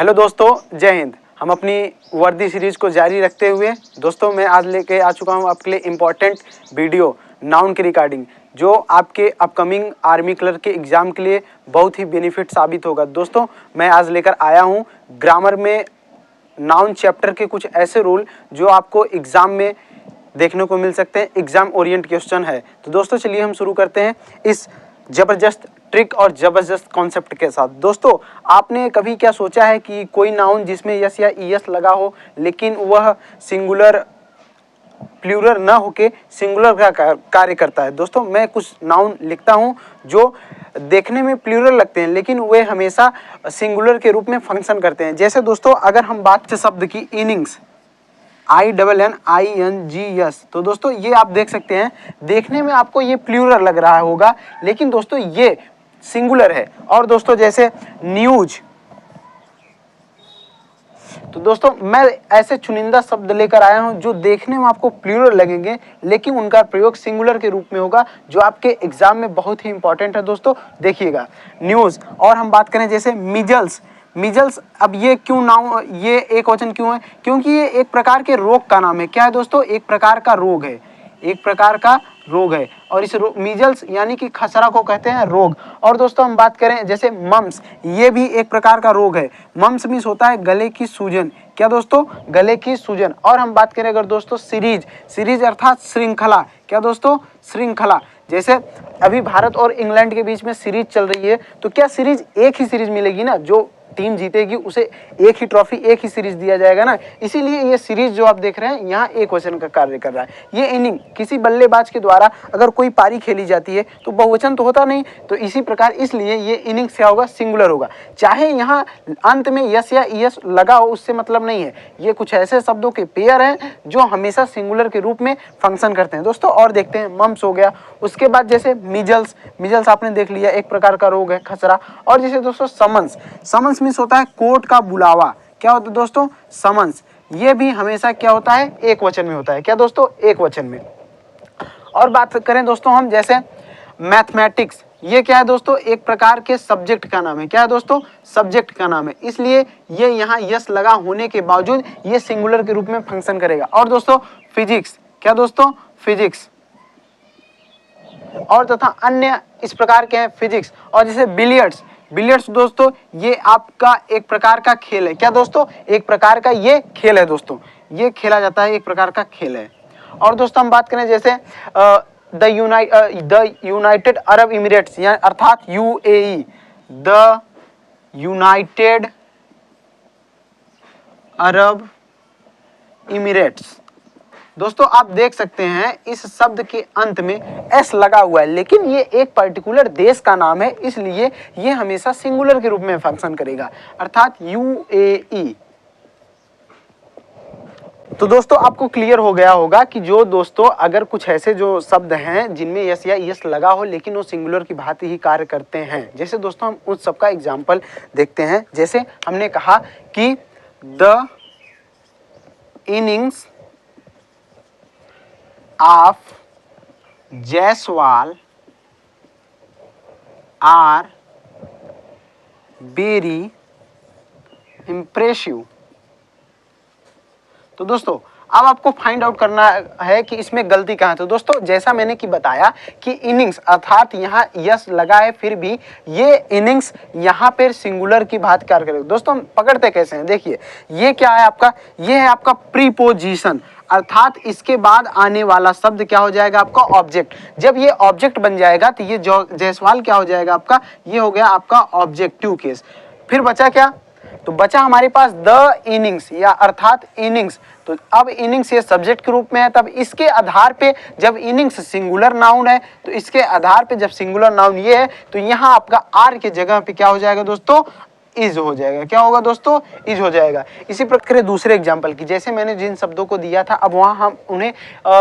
Hello दोस्तों, जय हिंद। हम अपनी वर्दी सीरीज को जारी रखते हुए दोस्तों मैं आज लेके आ चुका हूँ आपके लिए इम्पॉर्टेंट वीडियो नाउन की रिगार्डिंग, जो आपके अपकमिंग आर्मी क्लर्क के एग्ज़ाम के लिए बहुत ही बेनिफिट साबित होगा। दोस्तों मैं आज लेकर आया हूँ ग्रामर में नाउन चैप्टर के कुछ ऐसे रूल जो आपको एग्ज़ाम में देखने को मिल सकते हैं। एग्ज़ाम ओरिएंट क्वेश्चन है। तो दोस्तों चलिए हम शुरू करते हैं इस ज़बरदस्त ट्रिक और ज़बरदस्त कॉन्सेप्ट के साथ। दोस्तों आपने कभी क्या सोचा है कि कोई नाउन जिसमें यस या ईएस लगा हो लेकिन वह सिंगुलर प्लूरल ना होके सिंगुलर का कार्य करता है। दोस्तों मैं कुछ नाउन लिखता हूं जो देखने में प्लूरल लगते हैं लेकिन वे हमेशा सिंगुलर के रूप में फंक्शन करते हैं। जैसे दोस्तों अगर हम बात शब्द की इनिंग्स, INNINGS, तो दोस्तों ये आप देख सकते हैं, देखने में आपको ये प्लूरल लग रहा होगा लेकिन दोस्तों ये सिंगुलर है। और दोस्तों जैसे न्यूज, तो दोस्तों मैं ऐसे चुनिंदा शब्द लेकर आया हूं जो देखने में आपको प्लूरल लगेंगे लेकिन उनका प्रयोग सिंगुलर के रूप में होगा, जो आपके एग्जाम में बहुत ही इंपॉर्टेंट है। दोस्तों देखिएगा न्यूज। और हम बात करें जैसे मिजल्स, मिजल्स, अब ये क्यों नाम, ये एक वचन क्यों है? क्योंकि ये एक प्रकार के रोग का नाम है। क्या है दोस्तों? एक प्रकार का रोग है, एक प्रकार का रोग है। और इस मीजल्स यानी कि खसरा को कहते हैं रोग। और दोस्तों हम बात करें जैसे मम्स, ये भी एक प्रकार का रोग है। मम्स मीन्स होता है गले की सूजन। क्या दोस्तों? गले की सूजन। और हम बात करें अगर दोस्तों सीरीज, सीरीज अर्थात श्रृंखला। क्या दोस्तों? श्रृंखला। जैसे अभी भारत और इंग्लैंड के बीच में सीरीज चल रही है, तो क्या सीरीज एक ही सीरीज मिलेगी ना? जो टीम जीतेगी उसे एक ही ट्रॉफी, एक ही सीरीज दिया जाएगा ना। इसीलिए ये सीरीज जो आप देख रहे हैं यहाँ एक वचन का कार्य कर रहा है। ये इनिंग किसी बल्लेबाज के द्वारा अगर कोई पारी खेली जाती है तो बहुवचन तो होता नहीं, तो इसी प्रकार इसलिए ये इनिंग्स क्या होगा? सिंगुलर होगा। चाहे यहाँ अंत में यस या ईएस लगा हो उससे मतलब नहीं है। ये कुछ ऐसे शब्दों के पेयर हैं जो हमेशा सिंगुलर के रूप में फंक्शन करते हैं। दोस्तों और देखते हैं, मम्स हो गया। उसके बाद जैसे मिजल्स, मिजल्स आपने देख लिया, एक प्रकार का रोग है, खसरा। और जैसे दोस्तों समन्स, समन्स मीन्स होता है कोर्ट का बुलावा। क्या होता है दोस्तों? समन्स। ये भी हमेशा क्या होता है? एक वचन में होता है। क्या दोस्तों? एक वचन में। और बात करें दोस्तों हम जैसे मैथमेटिक्स, ये क्या है दोस्तों? एक प्रकार के सब्जेक्ट का नाम है। क्या है दोस्तों? सब्जेक्ट का नाम है। इसलिए ये यहाँ यस लगा होने के बावजूद ये सिंगुलर के रूप में फंक्शन करेगा। और दोस्तों फिजिक्स, क्या दोस्तों? फिजिक्स। और तथा अन्य इस प्रकार के हैं फिजिक्स। और जैसे बिलियर्ड्स, बिलियर्ड्स दोस्तों ये आपका एक प्रकार का खेल है। क्या दोस्तों? एक प्रकार का ये खेल है दोस्तों, ये खेला जाता है, एक प्रकार का खेल है। और दोस्तों हम बात करें जैसे द यूनाइटेड अरब इमिरेट्स, या अर्थात UAE, the United Arab emirates. दोस्तों आप देख सकते हैं इस शब्द के अंत में एस लगा हुआ है लेकिन ये एक पर्टिकुलर देश का नाम है, इसलिए ये हमेशा सिंगुलर के रूप में फंक्शन करेगा, अर्थात UAE। तो दोस्तों आपको क्लियर हो गया होगा कि जो दोस्तों अगर कुछ ऐसे जो शब्द हैं जिनमें यस या यस लगा हो लेकिन वो सिंगुलर की भांति ही कार्य करते हैं, जैसे दोस्तों हम उस सब का एग्जाम्पल देखते हैं। जैसे हमने कहा कि the innings of Jaiswal are very impressive। तो दोस्तों अब आपको फाइंड आउट करना है कि इसमें गलती कहाँ है। तो दोस्तों जैसा मैंने कि बताया कि इनिंग्स अर्थात यहाँ यस लगा है फिर भी ये इनिंग्स यहाँ पर सिंगुलर की बात कार्य करेगा। दोस्तों हम पकड़ते कैसे हैं? देखिए ये क्या है आपका? ये है आपका प्रीपोजिशन, अर्थात इसके बाद आने वाला शब्द क्या हो जाएगा? आपका ऑब्जेक्ट। जब ये ऑब्जेक्ट बन जाएगा तो ये जायसवाल क्या हो जाएगा आपका? ये हो गया आपका ऑब्जेक्टिव केस। फिर बचा क्या? तो बचा हमारे पास द इनिंग्स, या अर्थात इनिंग्स। तो अब इनिंग्स ये सब्जेक्ट के रूप में है, तब इसके आधार पे जब इनिंग्स सिंगुलर नाउन है तो इसके आधार पे जब सिंगुलर नाउन ये है तो यहाँ आपका आर के जगह पे क्या हो जाएगा दोस्तों? इज हो जाएगा। क्या होगा दोस्तों? इज हो जाएगा। इसी प्रकार दूसरे एग्जांपल की, जैसे मैंने जिन शब्दों को दिया था अब वहां हम उन्हें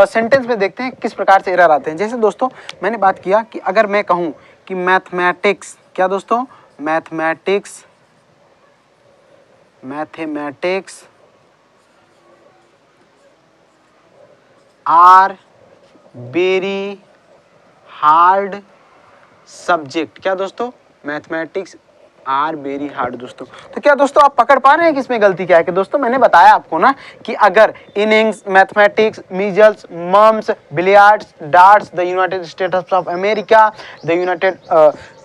सेंटेंस में देखते हैं किस प्रकार से एरर आते हैं। जैसे दोस्तों मैंने बात किया कि अगर मैं कहूं कि मैथमेटिक्स, क्या दोस्तों? Mathematics, mathematics are very hard subject. क्या दोस्तों? मैथमेटिक्स आर वेरी हार्ड दोस्तों। तो क्या दोस्तों आप पकड़ पा रहे हैं कि इसमें गलती क्या है? कि दोस्तों मैंने बताया आपको ना कि अगर innings, mathematics, measles, mumps, billiards, darts, the United States of America, the United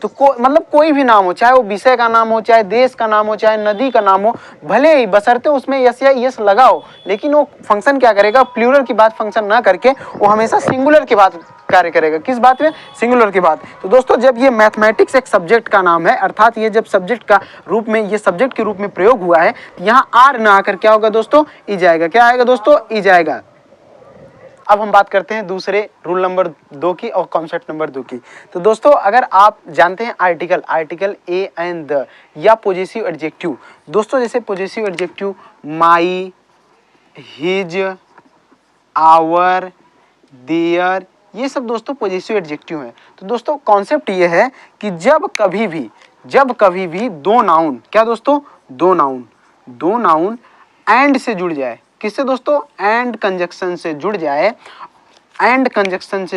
तो मतलब कोई भी नाम हो, चाहे वो विषय का नाम हो, चाहे देश का नाम हो, चाहे नदी का नाम हो, भले ही बशर्ते उसमें यस या यस लगा हो, लेकिन वो फंक्शन क्या करेगा? प्लूरल की बात फंक्शन ना करके वो हमेशा सिंगुलर की बात कार्य करेगा। किस बात में? सिंगुलर की बात। तो दोस्तों जब ये मैथमेटिक्स एक सब्जेक्ट का नाम है, अर्थात ये जब सब्जेक्ट का रूप में, ये सब्जेक्ट के रूप में प्रयोग हुआ है, यहाँ आर ना आकर क्या होगा दोस्तों? ई जाएगा। क्या आएगा दोस्तों? ई जाएगा। अब हम बात करते हैं दूसरे रूल नंबर 2 की और कॉन्सेप्ट नंबर 2 की। तो दोस्तों अगर आप जानते हैं आर्टिकल ए एंड द या पॉजेसिव एडजेक्टिव, दोस्तों जैसे possessive adjective my, his, our, their, ये सब दोस्तों पॉजेसिव एडजेक्टिव हैं। तो दोस्तों कॉन्सेप्ट ये है कि जब कभी भी दो नाउन, क्या दोस्तों? दो नाउन एंड से जुड़ जाए। किससे दोस्तों? एंड कंजक्शन से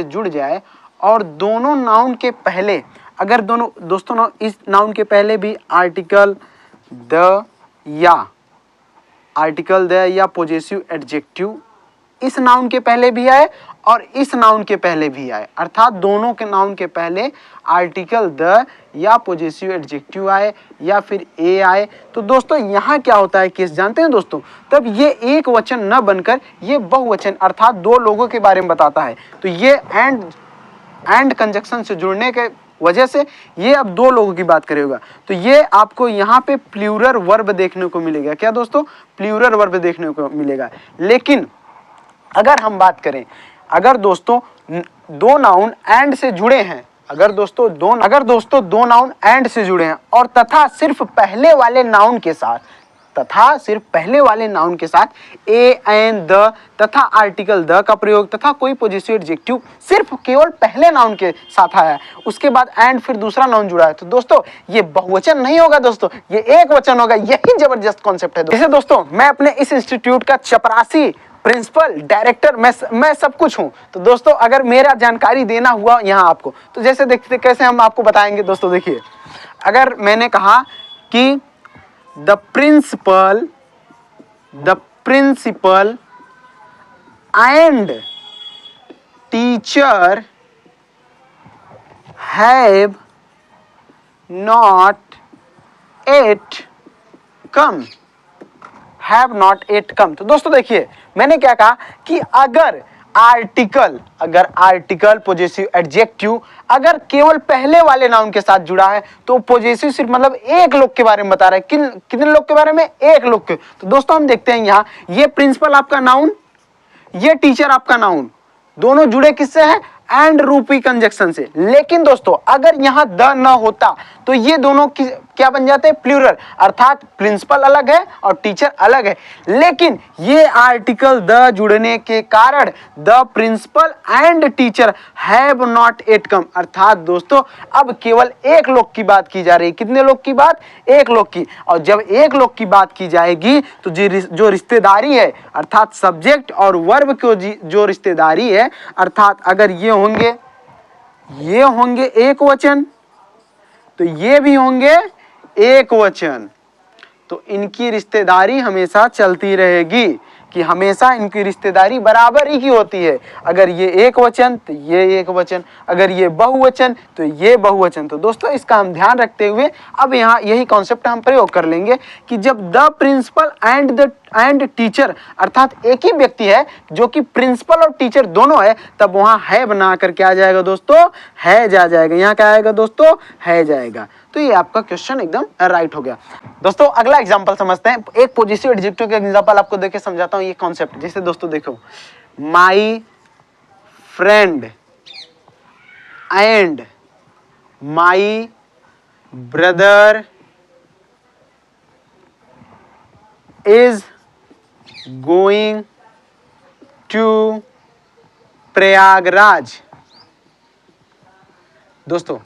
जुड़ जाए, और दोनों नाउन के पहले, अगर दोनों दोस्तों इस नाउन के पहले भी आर्टिकल द या पॉजेसिव एडजेक्टिव इस नाउन के पहले भी आए और इस नाउन के पहले भी आए, अर्थात दोनों के नाउन के पहले आर्टिकल द या पॉजेसिव एडजेक्टिव आए या फिर ए आए, तो दोस्तों यहाँ क्या होता है केस जानते हैं दोस्तों? तब ये एक वचन न बनकर ये बहुवचन अर्थात दो लोगों के बारे में बताता है। तो ये एंड कंजक्शन से जुड़ने के वजह से ये अब दो लोगों की बात करेगा। तो ये आपको यहाँ पे प्लूरल वर्ब देखने को मिलेगा। क्या दोस्तों? प्लूरल वर्ब देखने को मिलेगा। लेकिन अगर हम बात करें, अगर दोस्तों दो नाउन एंड से जुड़े हैं, अगर दोस्तों दो नाउन एंड से जुड़े हैं और तथा सिर्फ पहले वाले नाउन के साथ ए एंड द तथा आर्टिकल द का प्रयोग तथा कोई पॉजेसिव एडजेक्टिव सिर्फ केवल पहले नाउन के साथ आया है, उसके बाद एंड फिर दूसरा नाउन जुड़ा है, तो दोस्तों ये बहुवचन नहीं होगा दोस्तों, ये एक वचन होगा। यही जबरदस्त कॉन्सेप्ट है। जैसे दोस्तों मैं अपने इस इंस्टीट्यूट का चपरासी, प्रिंसिपल, डायरेक्टर, मैं सब कुछ हूं। तो दोस्तों अगर मेरा जानकारी देना हुआ यहाँ आपको, तो जैसे देखते कैसे हम आपको बताएंगे दोस्तों। देखिए अगर मैंने कहा कि the principal and teacher have not yet come, तो दोस्तों देखिए मैंने क्या कहा कि अगर आर्टिकल पॉजेसिव एडजेक्टिव अगर केवल पहले वाले नाउन के साथ जुड़ा है तो पॉजेसिव सिर्फ मतलब एक लोग के बारे में बता रहा है। कितने लोग के बारे में? एक लोग के। तो दोस्तों हम देखते हैं यहाँ ये प्रिंसिपल आपका नाउन, ये टीचर आपका नाउन, दोनों जुड़े किससे हैं? एंड रूपी कंजक्शन से। लेकिन दोस्तों अगर यहां द न होता तो ये दोनों क्या बन जाते हैं? प्लूरल, अर्थात प्रिंसिपल अलग है और टीचर अलग है। लेकिन ये आर्टिकल द जुड़ने के कारण the principal and teacher have not yet come, अर्थात दोस्तों अब केवल एक लोग की बात की जा रही है। कितने लोग की बात? एक लोग की। और जब एक लोग की बात की जाएगी तो जो रिश्तेदारी है, अर्थात सब्जेक्ट और वर्ब को जो रिश्तेदारी है, अर्थात अगर ये होंगे एक वचन तो ये भी होंगे एक वचन, तो इनकी रिश्तेदारी हमेशा चलती रहेगी कि हमेशा इनकी रिश्तेदारी बराबर ही की होती है। अगर ये एक वचन तो ये एक वचन, अगर ये बहुवचन तो ये बहुवचन। तो दोस्तों इसका हम ध्यान रखते हुए अब यहाँ यही कॉन्सेप्ट हम प्रयोग कर लेंगे कि जब द प्रिंसिपल एंड टीचर अर्थात एक ही व्यक्ति है जो कि प्रिंसिपल और टीचर दोनों है, तब वहां है बना कर क्या आ जाएगा दोस्तों? है जा जाएगा। यहाँ क्या आएगा दोस्तों? है जाएगा। तो ये आपका क्वेश्चन एकदम राइट हो गया। दोस्तों अगला एग्जांपल समझते हैं। एक पॉजिटिव एडजेक्टिव का एग्जांपल आपको देके समझाता हूँ ये कॉन्सेप्ट। जैसे दोस्तों देखो, my friend and my brother is going to Prayagraj. दोस्तों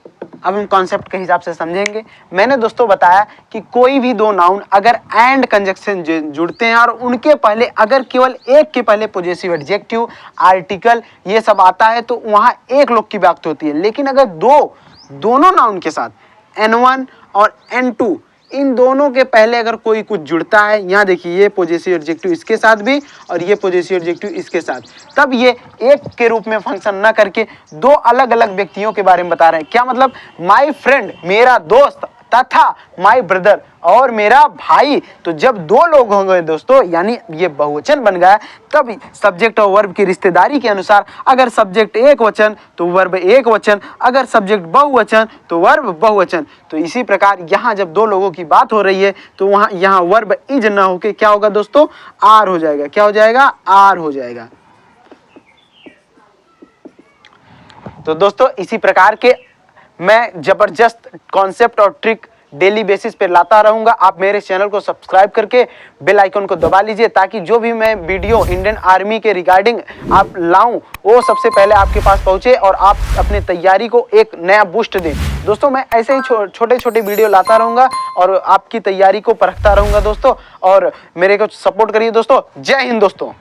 अब हम कॉन्सेप्ट के हिसाब से समझेंगे। मैंने दोस्तों बताया कि कोई भी दो नाउन अगर एंड कंजक्शन जुड़ते हैं और उनके पहले अगर केवल एक के पहले पॉजेसिव एडजेक्टिव, आर्टिकल ये सब आता है तो वहां एक लोग की बात होती है। लेकिन अगर दोनों नाउन के साथ N1 और N2, इन दोनों के पहले अगर कोई कुछ जुड़ता है, यहाँ देखिए ये पॉजेसिव एडजेक्टिव इसके साथ भी और ये पॉजेसिव एडजेक्टिव इसके साथ, तब ये एक के रूप में फंक्शन ना करके दो अलग अलग व्यक्तियों के बारे में बता रहे हैं। क्या मतलब? माय फ्रेंड, मेरा दोस्त, तथा माय ब्रदर, और मेरा भाई। तो जब दो लोग होंगे दोस्तों, यानी ये बहुवचन बन गया, तब सब्जेक्ट और वर्ब की रिश्तेदारी के अनुसार अगर सब्जेक्ट एक वचन तो वर्ब एक वचन, अगर सब्जेक्ट बहुवचन तो वर्ब बहुवचन। तो इसी प्रकार यहाँ जब दो लोगों की बात हो रही है तो वहाँ यहाँ वर्ब इज ना होके क्या होगा दोस्तों? आर हो जाएगा। क्या हो जाएगा? आर हो जाएगा। तो दोस्तों इसी प्रकार के मैं जबरदस्त कॉन्सेप्ट और ट्रिक डेली बेसिस पे लाता रहूंगा। आप मेरे चैनल को सब्सक्राइब करके बेल आइकन को दबा लीजिए, ताकि जो भी मैं वीडियो इंडियन आर्मी के रिगार्डिंग आप लाऊं वो सबसे पहले आपके पास पहुंचे और आप अपने तैयारी को एक नया बूस्ट दें। दोस्तों मैं ऐसे ही छोटे छोटे वीडियो लाता रहूंगा और आपकी तैयारी को परखता रहूंगा दोस्तों, और मेरे को सपोर्ट करिए दोस्तों। जय हिंद दोस्तों।